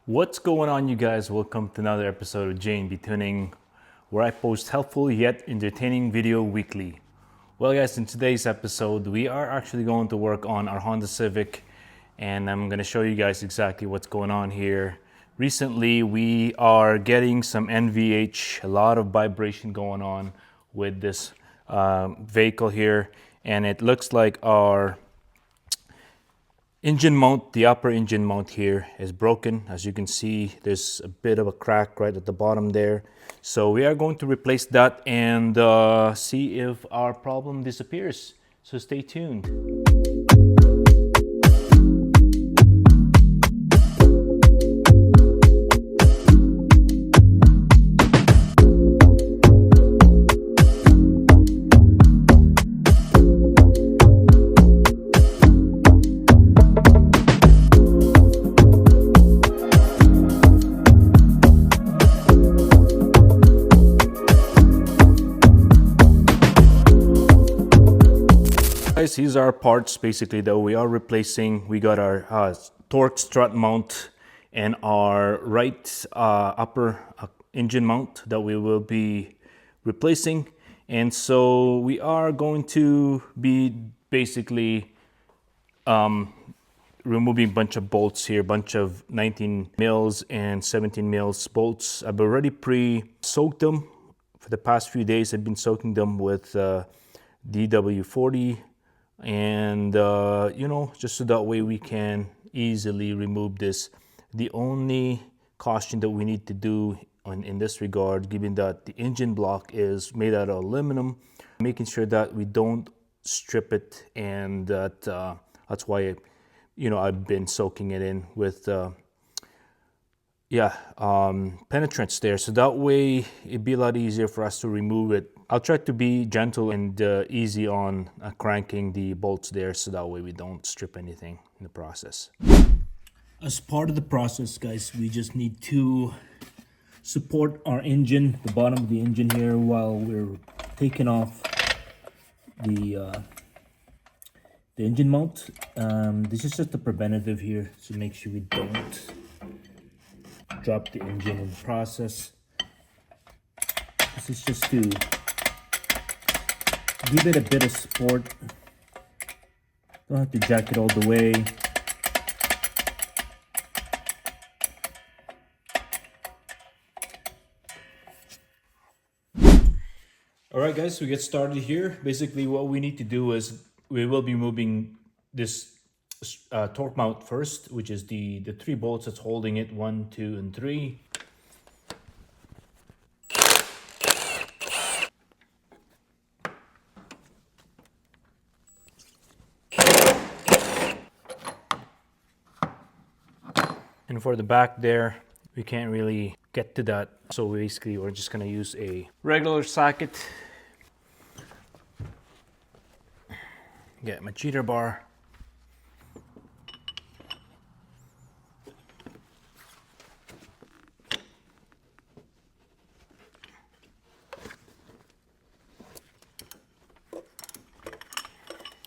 What's going on, you guys? Welcome to another episode of J&B Tuning, where I post helpful yet entertaining video weekly. Well, guys, in today's episode, we are actually going to work on our Honda Civic, and I'm going to show you guys exactly what's going on here. Recently, we are getting some NVH, a lot of vibration going on with this vehicle here, and it looks like our engine mount, the upper engine mount here is broken. As you can see, there's a bit of a crack right at the bottom there. So we are going to replace that and see if our problem disappears. So stay tuned. Guys, these are parts basically that we are replacing. We got our torque strut mount and our right upper engine mount that we will be replacing. And so we are going to be basically removing a bunch of bolts here, bunch of 19 mils and 17 mils bolts. I've already pre-soaked them. For the past few days, I've been soaking them with DW40. And just so that way we can easily remove this. The only caution that we need to do in this regard, given that the engine block is made out of aluminum, making sure that we don't strip it, and that's why I've been soaking it in with penetrants there, so that way it'd be a lot easier for us to remove it. I'll try to be gentle and easy on cranking the bolts there, so that way we don't strip anything in the process. As part of the process, guys, we just need to support our engine, the bottom of the engine here, while we're taking off the engine mount. This is just a preventative here, so make sure we don't drop the engine in the process. This is just to give it a bit of support. Don't have to jack it all the way. Alright guys, we get started here. Basically what we need to do is we will be moving this torque mount first, which is the 3 bolts that's holding it, 1, 2, and 3. And for the back there, we can't really get to that, so basically we're just going to use a regular socket. Get my cheater bar.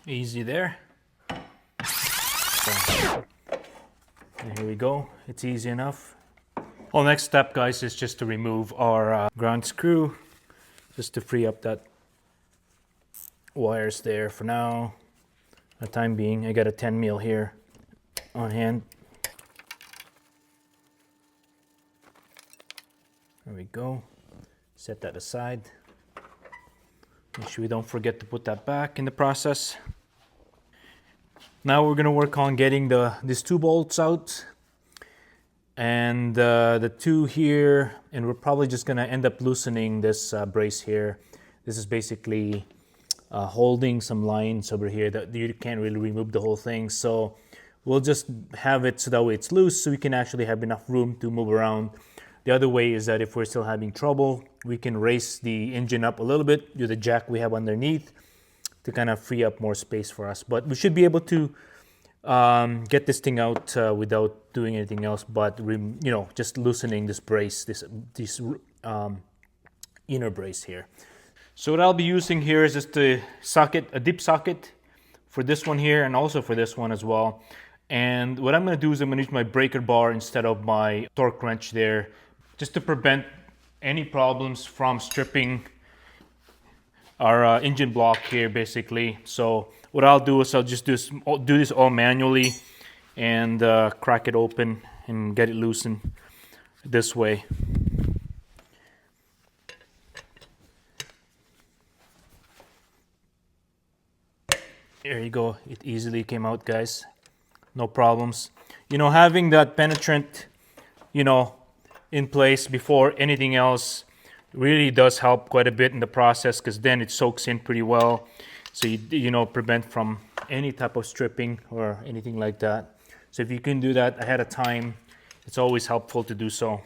Easy there. And here we go. It's easy enough. Well, next step, guys, is just to remove our ground screw, just to free up that wires there for now. For the time being, I got a 10 mil here on hand. There we go. Set that aside. Make sure we don't forget to put that back in the process. Now we're going to work on getting these 2 bolts out and the 2 here, and we're probably just going to end up loosening this brace here. This is basically holding some lines over here that you can't really remove the whole thing, so we'll just have it so that way it's loose, so we can actually have enough room to move around. The other way is that if we're still having trouble, we can raise the engine up a little bit with the jack we have underneath to kind of free up more space for us. But we should be able to get this thing out without doing anything else, but just loosening this brace, this inner brace here. So what I'll be using here is just a socket, a dip socket for this one here, and also for this one as well. And what I'm going to do is I'm going to use my breaker bar instead of my torque wrench there, just to prevent any problems from stripping our engine block here basically. So what I'll do is I'll just do this all manually and crack it open and get it loosened this way. There you go. It easily came out, guys. No problems. You know, having that penetrant, you know, in place before anything else really does help quite a bit in the process, because then it soaks in pretty well. So you know, prevent from any type of stripping or anything like that. So if you can do that ahead of time, it's always helpful to do so.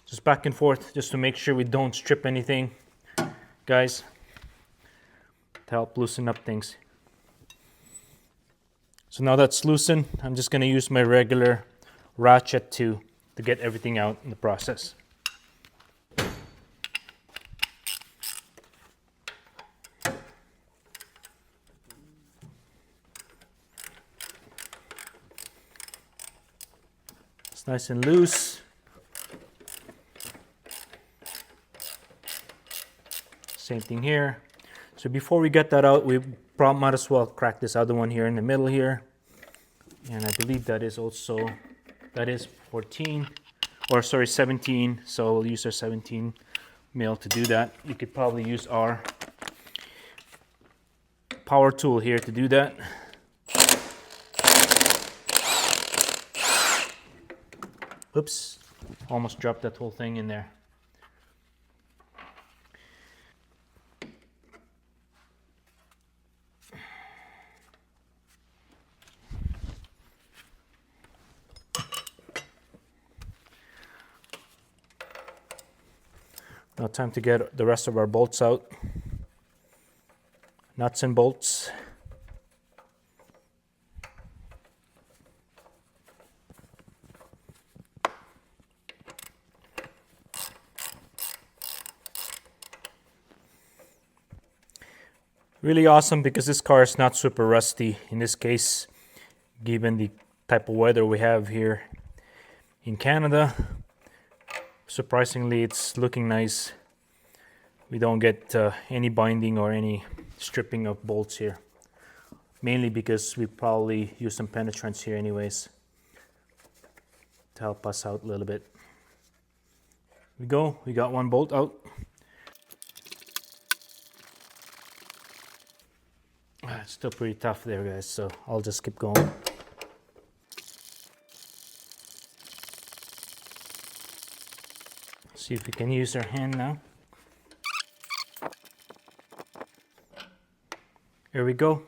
Just back and forth, just to make sure we don't strip anything, guys, to help loosen up things. So now that's loosened, I'm just going to use my regular ratchet to get everything out in the process. It's nice and loose. Same thing here. So before we get that out, we probably might as well crack this other one here in the middle here. And I believe that is 14, or sorry, 17. So we'll use our 17 mil to do that. We could probably use our power tool here to do that. Oops, almost dropped that whole thing in there. Now time to get the rest of our bolts out. Nuts and bolts. Really awesome because this car is not super rusty in this case, given the type of weather we have here in Canada. Surprisingly, it's looking nice. We don't get any binding or any stripping of bolts here, mainly because we probably use some penetrants here anyways to help us out a little bit. We go, we got one bolt out. It's still pretty tough there, guys, so I'll just keep going. See if we can use our hand now. Here we go.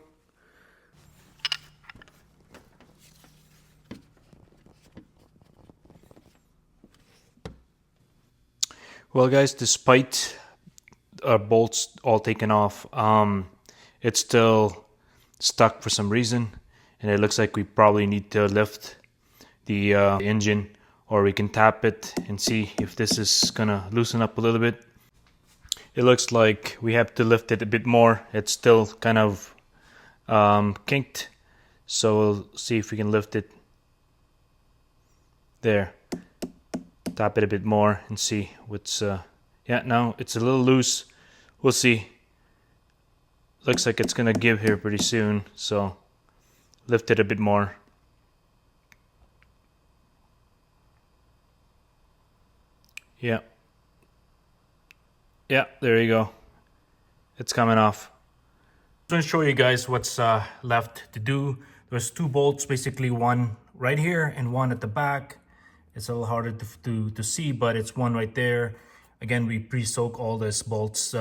Well, guys, despite our bolts all taken off, it's still stuck for some reason, and it looks like we probably need to lift the engine, or we can tap it and see if this is gonna loosen up a little bit. It looks like we have to lift it a bit more. It's still kind of kinked, so we'll see if we can lift it. There. Tap it a bit more and see what's yeah, now it's a little loose. We'll see. Looks like it's gonna give here pretty soon, so lift it a bit more. Yeah, there you go. It's coming off. I'm going to show you guys what's left to do. There's two bolts, basically one right here and one at the back. It's a little harder to see, but it's one right there. Again, we pre-soak all these bolts,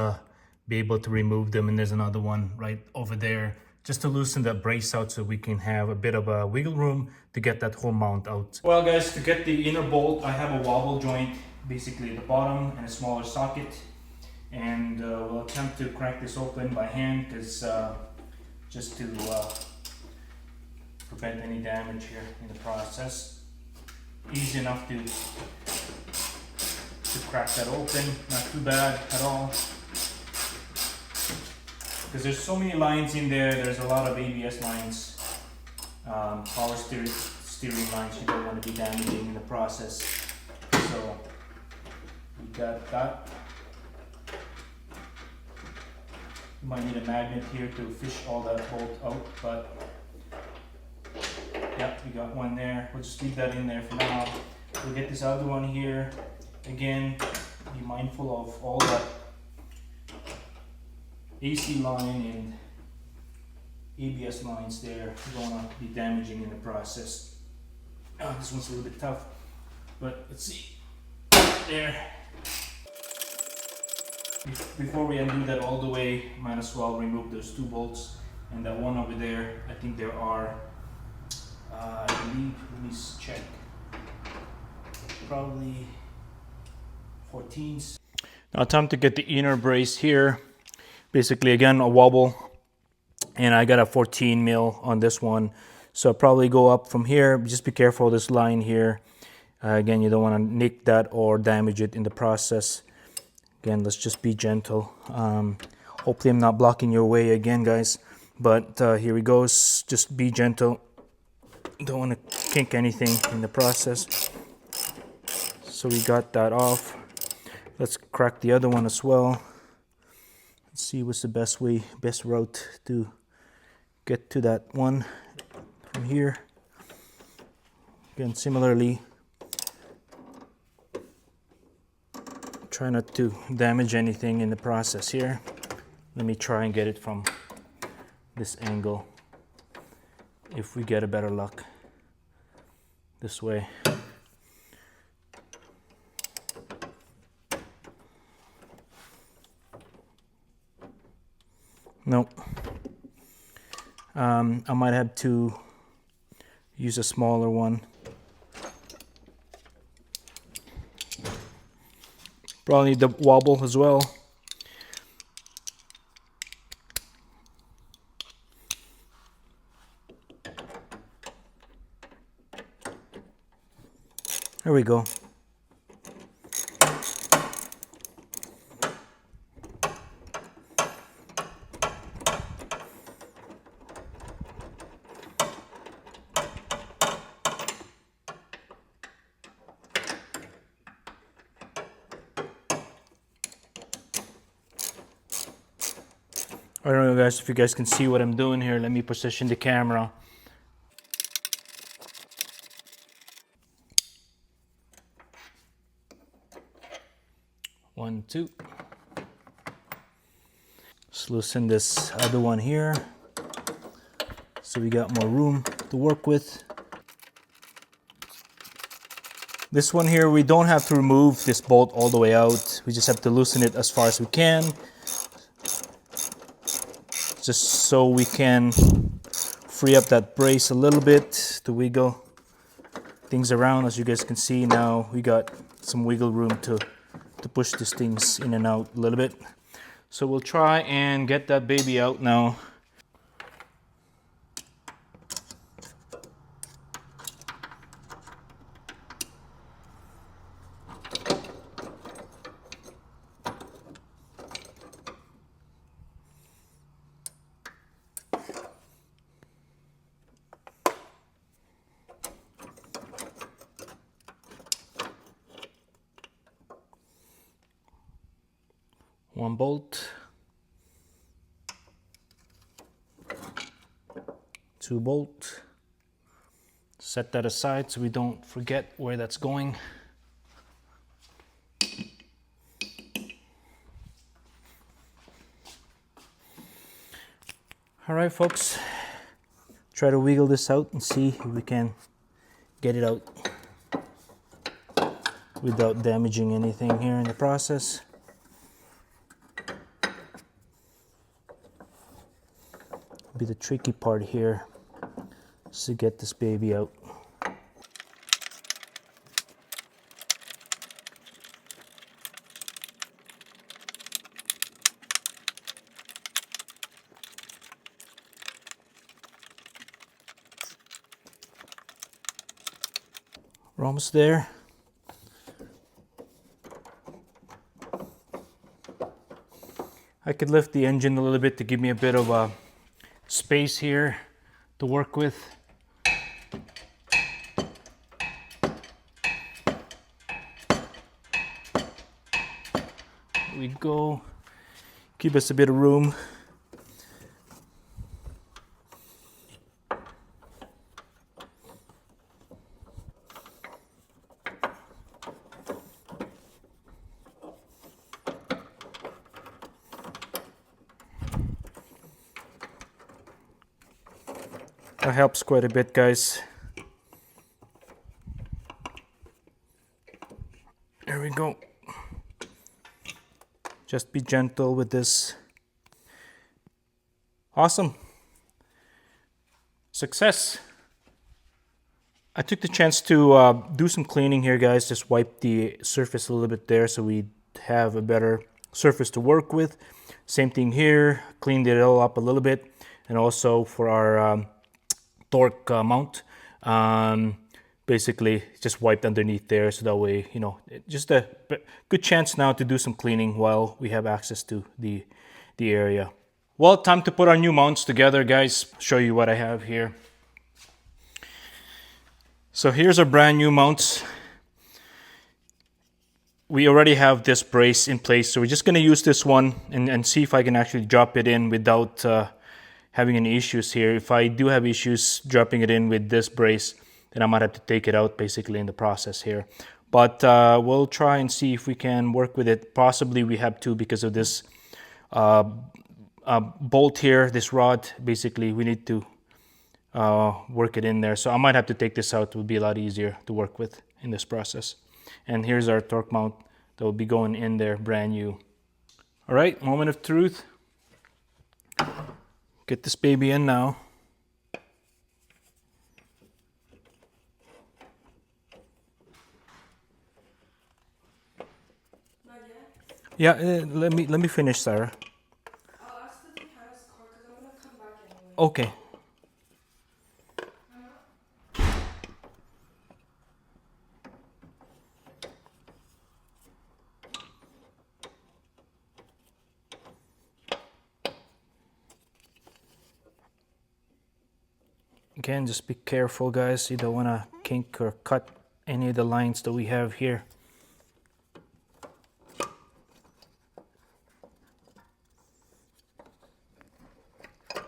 be able to remove them, and there's another one right over there, just to loosen that brace out so we can have a bit of a wiggle room to get that whole mount out. Well, guys, to get the inner bolt, I have a wobble joint, basically at the bottom, and a smaller socket. And we'll attempt to crack this open by hand, because just to prevent any damage here in the process. Easy enough to to crack that open. Not too bad at all. Because there's so many lines in there. There's a lot of ABS lines, power steering lines. You don't want to be damaging in the process. So we got that. You might need a magnet here to fish all that bolt out, but yeah, we got one there. We'll just leave that in there for now. We'll get this other one here. Again, be mindful of all that AC line and ABS lines there. You don't want to be damaging in the process. Oh, this one's a little bit tough, but let's see. There. Before we undo that all the way, might as well remove those 2 bolts and that one over there. I think there are, I believe, let me check, probably 14s. Now time to get the inner brace here. Basically, again, a wobble, and I got a 14 mil on this one, so I'll probably go up from here. Just be careful of this line here. Again, you don't want to nick that or damage it in the process. Again, let's just be gentle. Hopefully I'm not blocking your way again, guys, but here we go. Just be gentle. Don't want to kink anything in the process. So we got that off. Let's crack the other one as well. Let's see what's the best route to get to that one from here. Again, similarly, try not to damage anything in the process here. Let me try and get it from this angle if we get a better luck this way. Nope. I might have to use a smaller one. Probably the wobble as well. There we go. I don't know, guys, if you guys can see what I'm doing here. Let me position the camera. One, two. Let's loosen this other one here, so we got more room to work with. This one here, we don't have to remove this bolt all the way out. We just have to loosen it as far as we can, just so we can free up that brace a little bit to wiggle things around. As you guys can see now, we got some wiggle room to push these things in and out a little bit. So we'll try and get that baby out now. One bolt, 2 bolt. Set that aside so we don't forget where that's going. All right, folks, try to wiggle this out and see if we can get it out without damaging anything here in the process. Be the tricky part here is to get this baby out. We're almost there. I could lift the engine a little bit to give me a bit of a space here to work with. There we go. Give us a bit of room. That helps quite a bit, guys. There we go. Just be gentle with this. Awesome. Success. I took the chance to do some cleaning here, guys. Just wipe the surface a little bit there so we have a better surface to work with. Same thing here. Cleaned it all up a little bit. And also for our torque mount, basically just wiped underneath there, so that way, you know, just a good chance now to do some cleaning while we have access to the area. Well, time to put our new mounts together, guys. Show you what I have here. So here's our brand new mounts. We already have this brace in place, so we're just going to use this one and see if I can actually drop it in without having any issues here. If I do have issues dropping it in with this brace, then I might have to take it out basically in the process here. But we'll try and see if we can work with it. Possibly we have to, because of this bolt here, this rod. Basically we need to work it in there. So I might have to take this out. It will be a lot easier to work with in this process. And here's our torque mount that will be going in there, brand new. All right, moment of truth. Get this baby in now. Yeah, let me finish, Sarah. I'll ask the mechanics car because I'm gonna come back anyway. Okay. Again, just be careful, guys. You don't want to kink or cut any of the lines that we have here.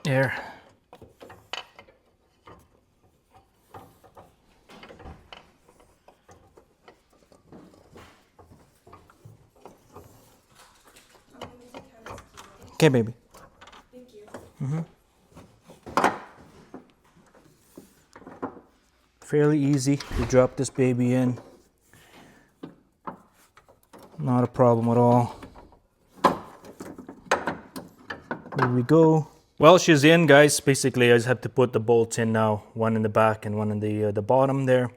There. Okay, baby. Thank you. Fairly easy to drop this baby in. Not a problem at all. Here we go. Well, she's in, guys. Basically, I just have to put the bolts in now. One in the back and one in the bottom there.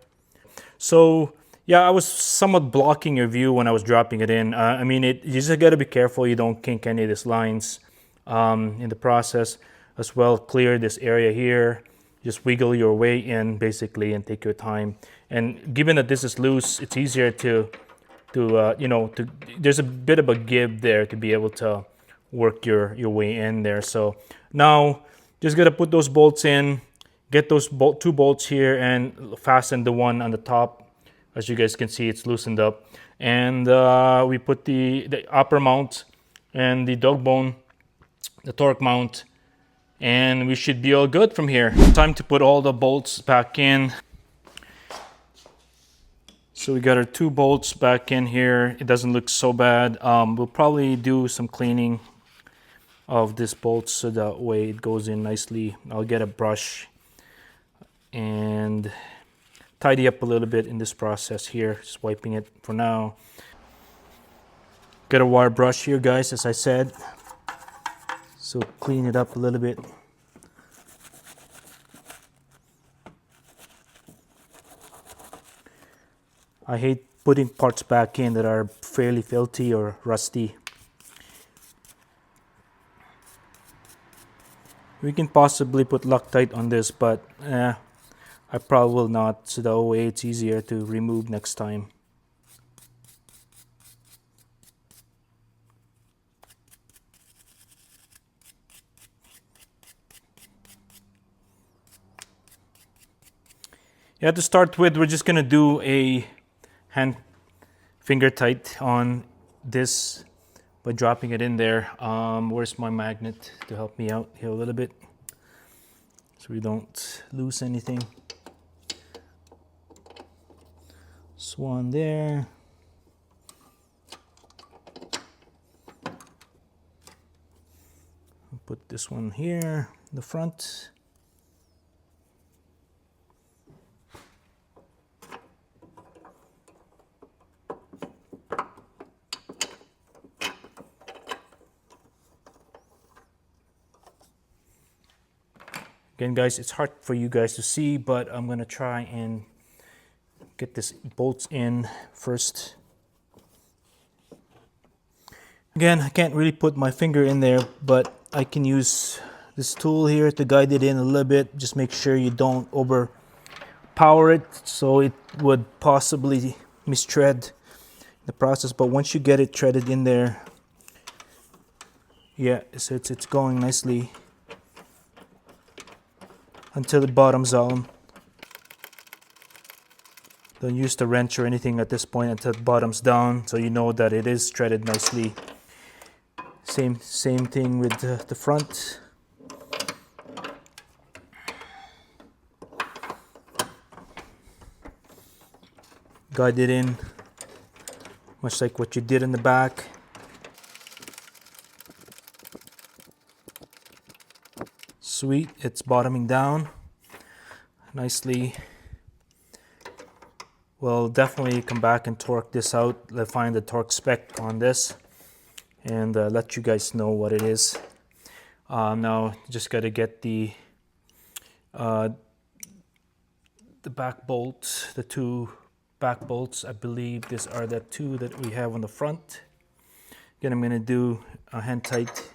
So, yeah, I was somewhat blocking your view when I was dropping it in. I mean, you just got to be careful you don't kink any of these lines in the process. As well, clear this area here. Just wiggle your way in, basically, and take your time. And given that this is loose, it's easier to there's a bit of a give there to be able to work your way in there. So now just gotta put those bolts in, get those two bolts here and fasten the one on the top. As you guys can see, it's loosened up. And we put the upper mount and the dog bone, the torque mount, and we should be all good from here. Time to put all the bolts back in. So we got our two bolts back in here. It doesn't look so bad. We'll probably do some cleaning of this bolt so that way it goes in nicely. I'll get a brush and tidy up a little bit in this process here. Just wiping it for now. Got a wire brush here, guys, as I said. So clean it up a little bit. I hate putting parts back in that are fairly filthy or rusty. We can possibly put Loctite on this, but I probably will not, so that way it's easier to remove next time. Yeah, to start with, we're just gonna do a hand finger tight on this by dropping it in there. Where's my magnet to help me out here a little bit so we don't lose anything. Swan there. Put this one here in the front. Again, guys, it's hard for you guys to see, but I'm gonna try and get this bolts in first. Again, I can't really put my finger in there, but I can use this tool here to guide it in a little bit. Just make sure you don't overpower it, so it would possibly mistread the process. But once you get it threaded in there, yeah, so it's going nicely until the bottom zone. Don't use the wrench or anything at this point until it bottoms down, so you know that it is threaded nicely. Same thing with the front. Guide it in, much like what you did in the back. Sweet, it's bottoming down nicely. We'll definitely come back and torque this out. Let's find the torque spec on this and let you guys know what it is. Now, just got to get the back bolts, the two back bolts. I believe these are the two that we have on the front. Again, I'm going to do a hand tight.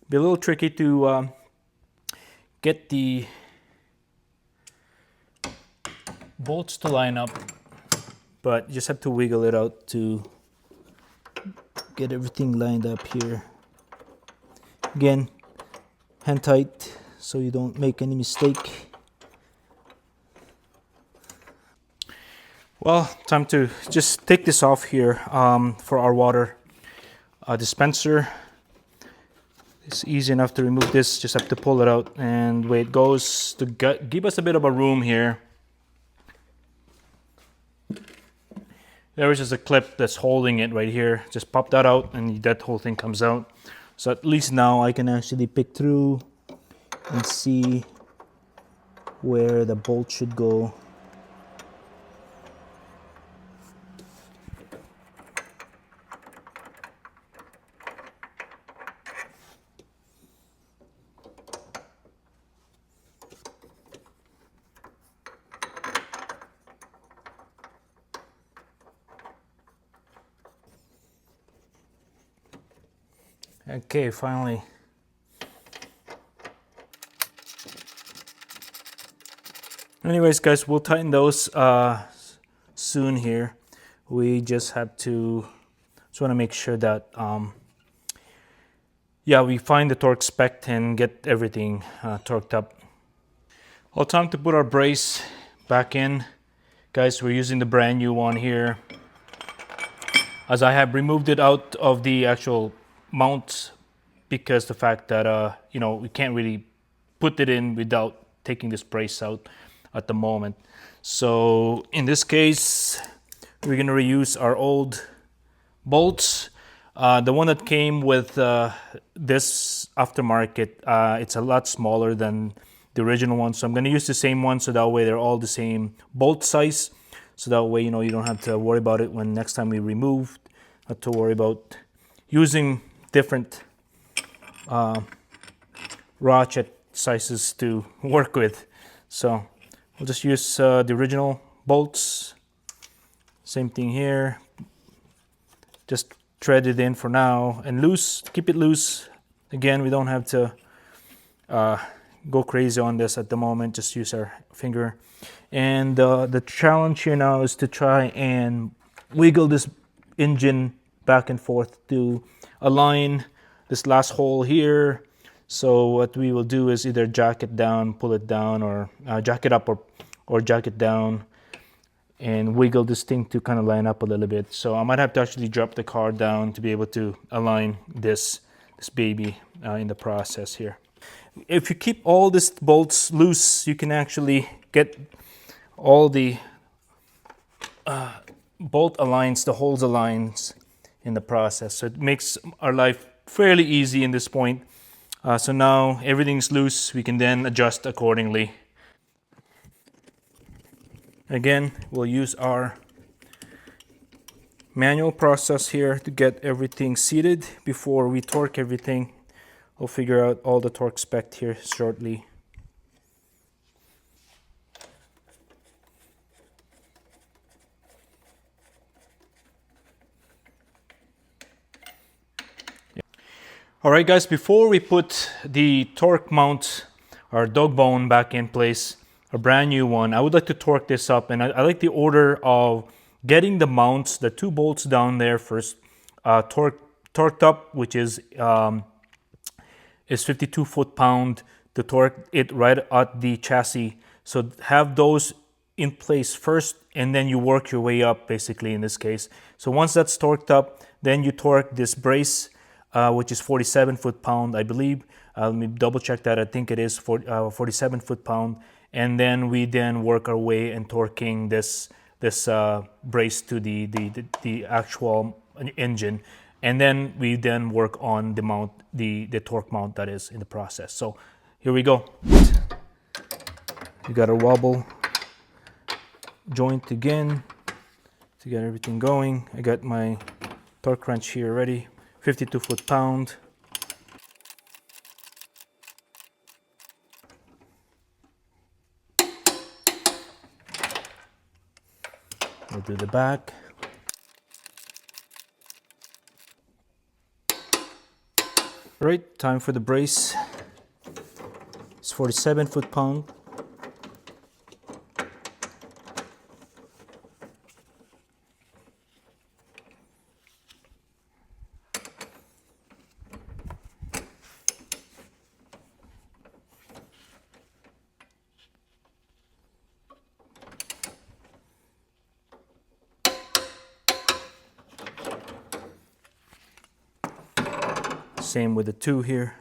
Be a little tricky to get the bolts to line up, but you just have to wiggle it out to get everything lined up here. Again, hand tight so you don't make any mistake. Well, time to just take this off here for our water dispenser. It's easy enough to remove this, just have to pull it out, and the way it goes to give us a bit of a room here. There is just a clip that's holding it right here. Just pop that out and that whole thing comes out. So at least now I can actually pick through and see where the bolt should go. Okay, finally. Anyways, guys, we'll tighten those soon here. We just have to, just want to make sure that, yeah, we find the torque spec and get everything torqued up. Well, time to put our brace back in. Guys, we're using the brand new one here, as I have removed it out of the actual mount because the fact that you know, we can't really put it in without taking this brace out at the moment. So in this case, we're gonna reuse our old bolts. The one that came with this aftermarket, it's a lot smaller than the original one, so I'm gonna use the same one, so that way they're all the same bolt size, so that way, you know, you don't have to worry about it when next time we remove, not to worry about using different ratchet sizes to work with. So we'll just use the original bolts. Same thing here. Just thread it in for now and loose, keep it loose. Again, we don't have to go crazy on this at the moment, just use our finger. And the challenge here now is to try and wiggle this engine back and forth to align this last hole here. So what we will do is either jack it down, pull it down, or jack it up or jack it down and wiggle this thing to kind of line up a little bit. So I might have to actually drop the car down to be able to align this baby in the process here. If you keep all these bolts loose, you can actually get all the bolt aligns, the holes aligns in the process. So it makes our life fairly easy in this point. So now everything's loose, we can then adjust accordingly. Again, we'll use our manual process here to get everything seated before we torque everything. We'll figure out all the torque spec here shortly. Alright guys, before we put the torque mount, our dog bone back in place, a brand new one, I would like to torque this up, and I like the order of getting the mounts, the 2 bolts down there first, torqued up, which is 52 foot-pound to torque it right at the chassis. So have those in place first, and then you work your way up, basically, in this case. So once that's torqued up, then you torque this brace, which is 47 foot-pound, I believe. Let me double check that. I think it is 47 foot-pound. And then we then work our way in torquing this brace to the actual engine. And then we then work on the mount, the torque mount that is in the process. So here we go. We got a wobble joint again to get everything going. I got my torque wrench here ready. 52 foot-pound. We'll do the back. All right, time for the brace. It's 47 foot-pound. Same with the 2 here.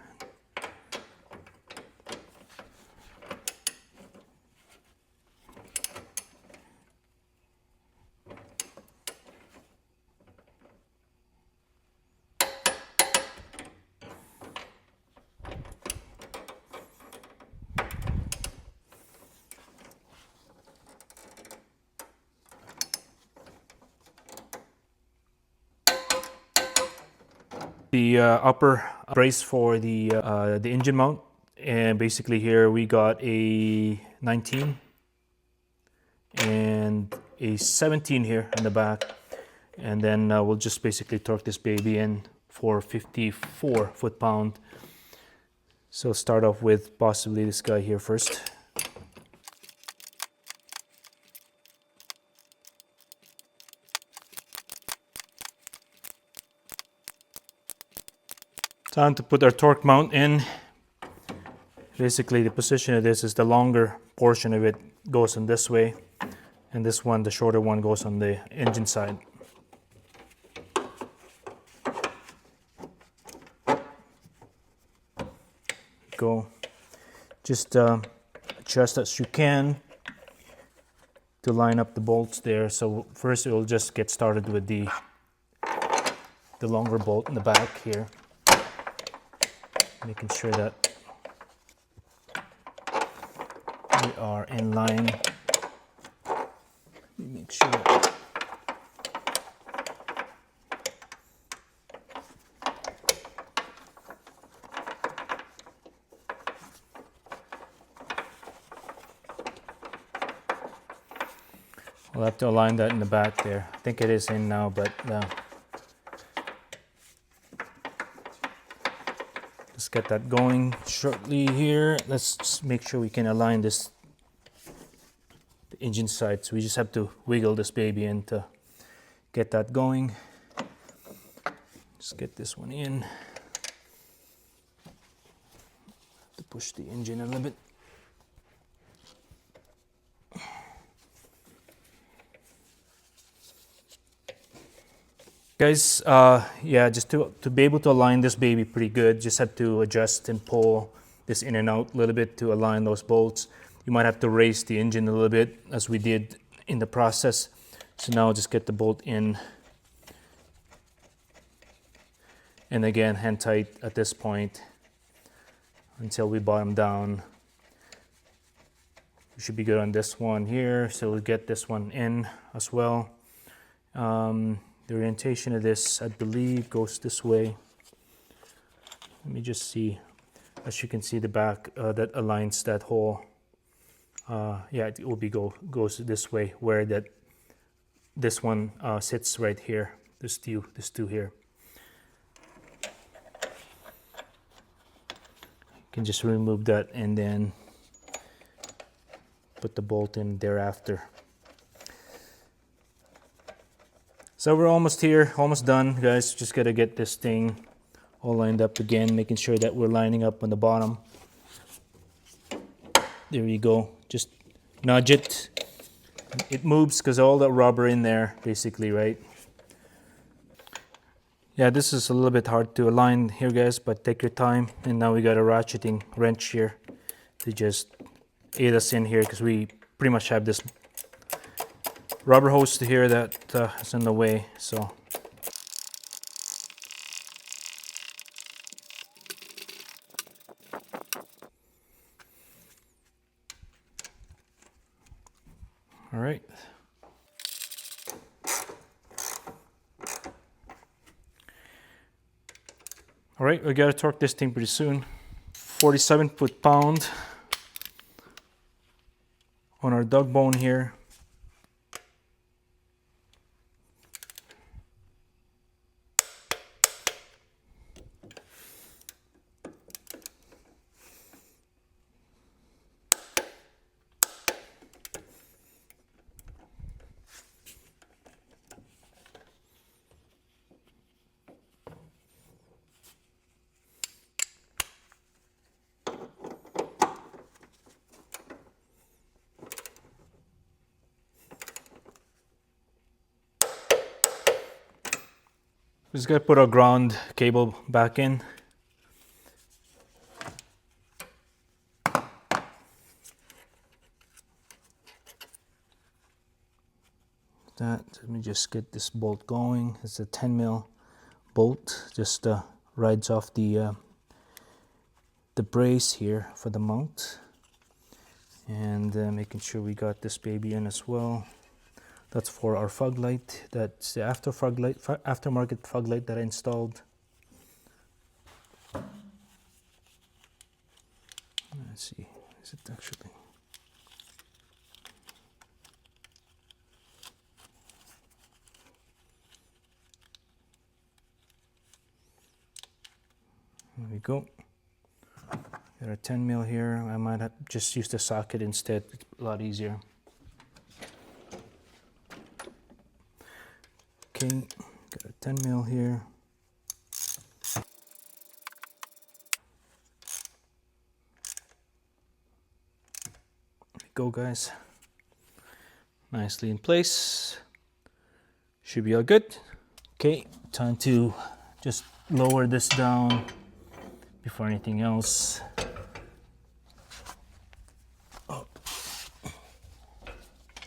The upper brace for the engine mount, and basically here we got a 19 and a 17 here in the back, and then we'll just basically torque this baby in for 54 foot-pound. So start off with possibly this guy here first. Time to put our torque mount in. Basically the position of this is the longer portion of it goes on this way, and this one, the shorter one, goes on the engine side. Go. Just adjust as you can to line up the bolts there. So first we'll just get started with the longer bolt in the back here. Making sure that we are in line. Make sure. We'll have to align that in the back there. I think it is in now, but let's get that going shortly here. Let's just make sure we can align this, the engine side. So we just have to wiggle this baby in to get that going. Just get this one in. push the engine a little bit. Guys, yeah, just to be able to align this baby pretty good, just have to adjust and pull this in and out a little bit to align those bolts. You might have to raise the engine a little bit as we did in the process. So now just get the bolt in. And again, hand tight at this point until we bottom down. We should be good on this one here. So we'll get this one in as well. The orientation of this, I believe, goes this way. Let me just see. As you can see, the back that aligns that hole. Yeah, it will be goes this way, where this one sits right here. This two here. You can just remove that and then put the bolt in thereafter. So we're almost here, almost done, guys. Just gotta get this thing all lined up again, making sure that we're lining up on the bottom. There you go. Just nudge it. It moves because all that rubber in there, basically, right? Yeah, this is a little bit hard to align here, guys, but take your time. And now we got a ratcheting wrench here to just aid us in here, because we pretty much have this rubber hose here that is in the way. So all right. All right, we gotta torque this thing pretty soon. 47 foot-pound on our dog bone here. We just gotta put our ground cable back in. Let me just get this bolt going. It's a 10 mil bolt. Just rides off the brace here for the mount, and making sure we got this baby in as well. That's for our fog light. That's the aftermarket fog light that I installed. Let's see, is it actually? There we go. Got a 10 mil here. I might have just use the socket instead. It's a lot easier. Okay, got a 10 mil here. There we go, guys. Nicely in place. Should be all good. Okay, time to just lower this down before anything else. Oh.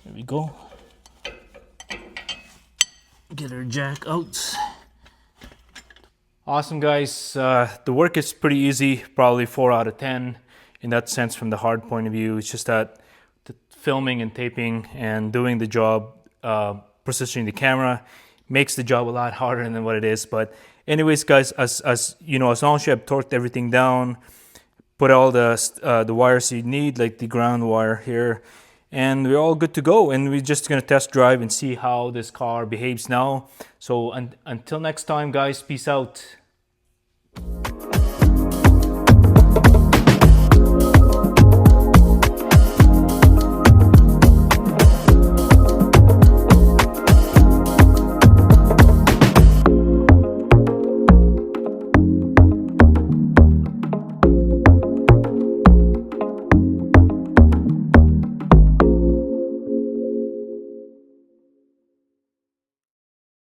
There we go. Get our jack out. Awesome, guys. The work is pretty easy, probably 4 out of 10 in that sense from the hard point of view. It's just that the filming and taping and doing the job, positioning the camera makes the job a lot harder than what it is. But anyways, guys, as you know, as long as you have torqued everything down, put all the wires you need, like the ground wire here, and we're all good to go. And we're just gonna test drive and see how this car behaves now. So until next time, guys, peace out.